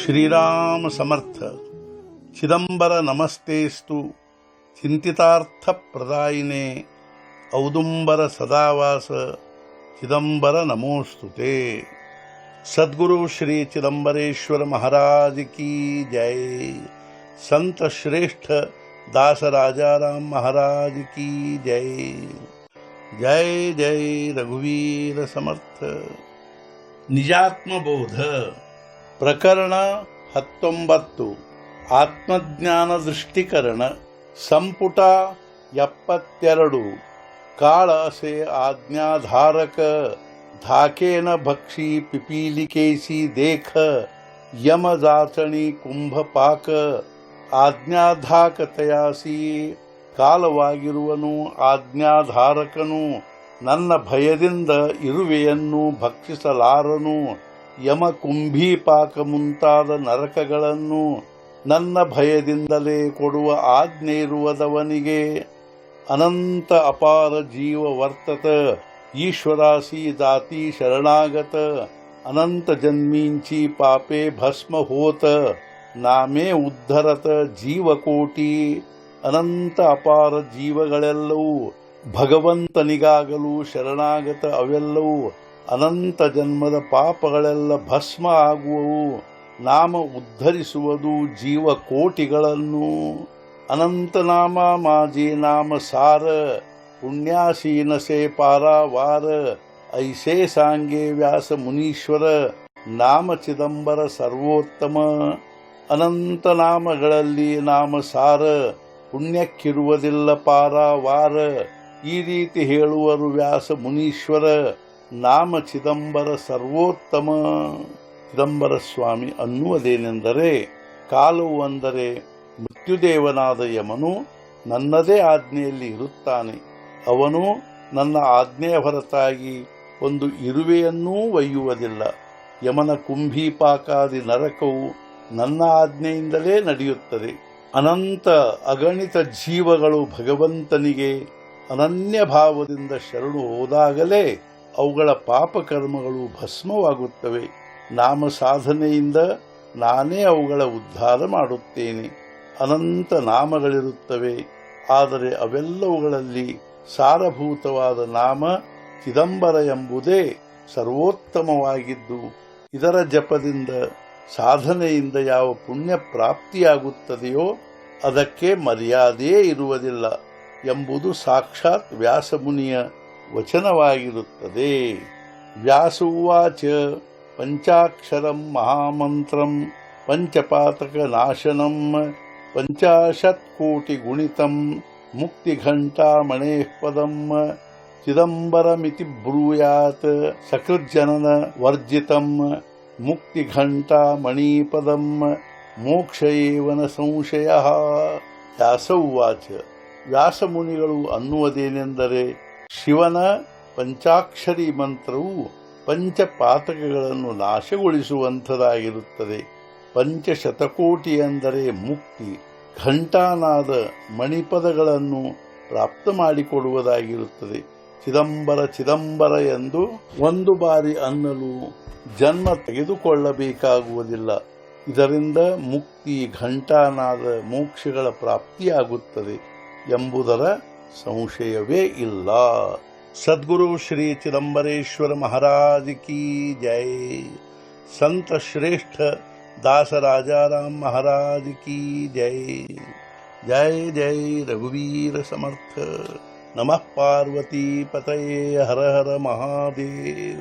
श्रीराम समर्थ चिदंबर नमस्तेस्तु चिंतितार्थ प्रदायिने औदुंबर सदावास चिदंबर नमोस्तुते। सद्गुरु श्री चिदंबरेश्वर महाराज की जय। संत श्रेष्ठ दास राजाराम महाराज की जय। जय जय रघुवीर समर्थ। निजात्मबोध प्रकरण 19 ಆತ್ಮಜ್ಞಾನ ದೃಷ್ಟಿಕರಣ ಸಂಪುಟ 72 ಕಾಳ ಸೆ ಆಜ್ಞಾಧಾರಕ धाकेन भक्षी पिपीलिकेसी देख यम जाचणी कुंभपाक ಆಜ್ಞಾಧಾಕತೆಯಾಸಿ ಕಾಲವಾಗಿರುವನು ಆಜ್ಞಾಧಾರಕನು ನನ್ನ ಭಯದಿಂದ ಇರುವೆಯನ್ನು ಭಕ್ಷಿಸಲಾರನು ಯಮ ಕುಂಭೀಪಾಕ ಮುಂತಾದ ನರಕಗಳನ್ನು ನನ್ನ ಭಯದಿಂದಲೇ ಕೊಡುವ ಆಜ್ಞೆ ಇರುವುದವನಿಗೆ ಅನಂತ ಅಪಾರ ಜೀವ ವರ್ತತ ईश्वरासी जाती शरणागत अनंत जन्मींची पापे भस्म होत नामे उद्धरत जीवकोटी अनंत अपार ಜೀವಗಳೆಲ್ಲವೂ ಭಗವಂತನಿಗಾಗಲು ಶರಣಾಗತ ಅವೆಲ್ಲವೂ ಅನಂತ ಜನ್ಮದ ಪಾಪಗಳೆಲ್ಲ ಭಸ್ಮ ಆಗುವವು ನಾಮ ಉದ್ಧರಿಸುವುದು ಜೀವಕೋಟಿಗಳನ್ನು ಅನಂತನಾಮ ಮಾಜಿ ನಾಮ ಸಾರ पुण्यासीन से पारावार ऐसे सांगे व्यास मुनीश्वर नाम चिदंबर सर्वोत्तम अनंत ನಾಮಗಳಲ್ಲಿ ನಾಮ ಸಾರ ಪುಣ್ಯಕ್ಕಿರುವುದಿಲ್ಲ ಪಾರಾವಾರ ಈ ರೀತಿ ಹೇಳುವರು ವ್ಯಾಸ ಮುನೀಶ್ವರ ನಾಮ ಚಿದಂಬರ ಸರ್ವೋತ್ತಮ. ಚಿದಂಬರ ಸ್ವಾಮಿ ಅನ್ನುವುದೇನೆಂದರೆ ಕಾಲವು ಅಂದರೆ ಮೃತ್ಯುದೇವನಾದ ಯಮನು ನನ್ನದೇ ಆಜ್ಞೆಯಲ್ಲಿ ಇರುತ್ತಾನೆ. ಅವನು ನನ್ನ ಆಜ್ಞೆಯ ಹೊರತಾಗಿ ಒಂದು ಇರುವೆಯನ್ನೂ ಒಯ್ಯುವುದಿಲ್ಲ. ಯಮನ ಕುಂಭೀಪಾಕಾದಿ ನರಕವು ನನ್ನ ಆಜ್ಞೆಯಿಂದಲೇ ನಡೆಯುತ್ತದೆ. ಅನಂತ ಅಗಣಿತ ಜೀವಗಳು ಭಗವಂತನಿಗೆ ಅನನ್ಯ ಭಾವದಿಂದ ಶರಣು ಹೋದಾಗಲೇ ಅವುಗಳ ಪಾಪಕರ್ಮಗಳು ಭಸ್ಮವಾಗುತ್ತವೆ. ನಾಮ ಸಾಧನೆಯಿಂದ ನಾನೇ ಅವುಗಳ ಉದ್ಧಾರ ಮಾಡುತ್ತೇನೆ. ಅನಂತ ನಾಮಗಳಿರುತ್ತವೆ, ಆದರೆ ಅವೆಲ್ಲವುಗಳಲ್ಲಿ ಸಾರಭೂತವಾದ ನಾಮ ಚಿದಂಬರ ಎಂಬುದೇ ಸರ್ವೋತ್ತಮವಾಗಿದ್ದು ಇದರ ಜಪದಿಂದ ಸಾಧನೆಯಿಂದ ಯಾವ ಪುಣ್ಯ ಪ್ರಾಪ್ತಿಯಾಗುತ್ತದೆಯೋ ಅದಕ್ಕೆ ಮರ್ಯಾದೆಯೇ ಇರುವುದಿಲ್ಲ ಎಂಬುದು ಸಾಕ್ಷಾತ್ ವ್ಯಾಸಮುನಿಯ ವಚನವಾಗಿರುತ್ತದೆ. ವ್ಯಾಸೋವಾಚ ಪಂಚಾಕ್ಷರಂ ಮಹಾಮಂತ್ರಂ ಪಂಚಪಾತಕ ನಾಶನಂ 50 ಕೋಟಿ ಗುಣಿತಂ ಮುಕ್ತಿಘಂಟಾ ಮಣೇಃ ಪದಂ ಚಿದಂಬರಮಿತಿ ಬ್ರೂಯಾತ್ ಸಕೃಜ್ಜನನ ವರ್ಜಿತಂ ಮುಕ್ತಿಘಂಟಾ ಮಣೀಪದಂ ಮೋಕ್ಷ ಏವ ನ ಸಂಶಯಃ. ವ್ಯಾಸೋವಾಚ ವ್ಯಾಸಮುನಿಗಳು ಅನ್ನುವುದೇನೆಂದರೆ ಶಿವನ ಪಂಚಾಕ್ಷರಿ ಮಂತ್ರವು ಪಂಚಪಾತಕಗಳನ್ನು ನಾಶಗೊಳಿಸುವಂಥದ್ದಾಗಿರುತ್ತದೆ. ಪಂಚಶತಕೋಟಿ ಎಂದರೆ ಮುಕ್ತಿ, ಘಂಟಾನಾದ ಮಣಿಪದಗಳನ್ನು ಪ್ರಾಪ್ತ ಮಾಡಿಕೊಡುವುದಾಗಿರುತ್ತದೆ. ಚಿದಂಬರ ಚಿದಂಬರ ಎಂದು ಒಂದು ಬಾರಿ ಅನ್ನಲು ಜನ್ಮ ತೆಗೆದುಕೊಳ್ಳಬೇಕಾಗುವುದಿಲ್ಲ. ಇದರಿಂದ ಮುಕ್ತಿ, ಘಂಟಾನಾದ, ಮೋಕ್ಷಗಳ ಪ್ರಾಪ್ತಿಯಾಗುತ್ತದೆ ಎಂಬುದರ ಸಂಶಯವೇ ಇಲ್ಲ. सद्गुरु श्री चिदंबरेश्वर महाराज की जय। संत श्रेष्ठ दास राजाराम महाराज की जय। जय जय रघुवीर समर्थ। नमः पार्वती पतये हर हर महादेव।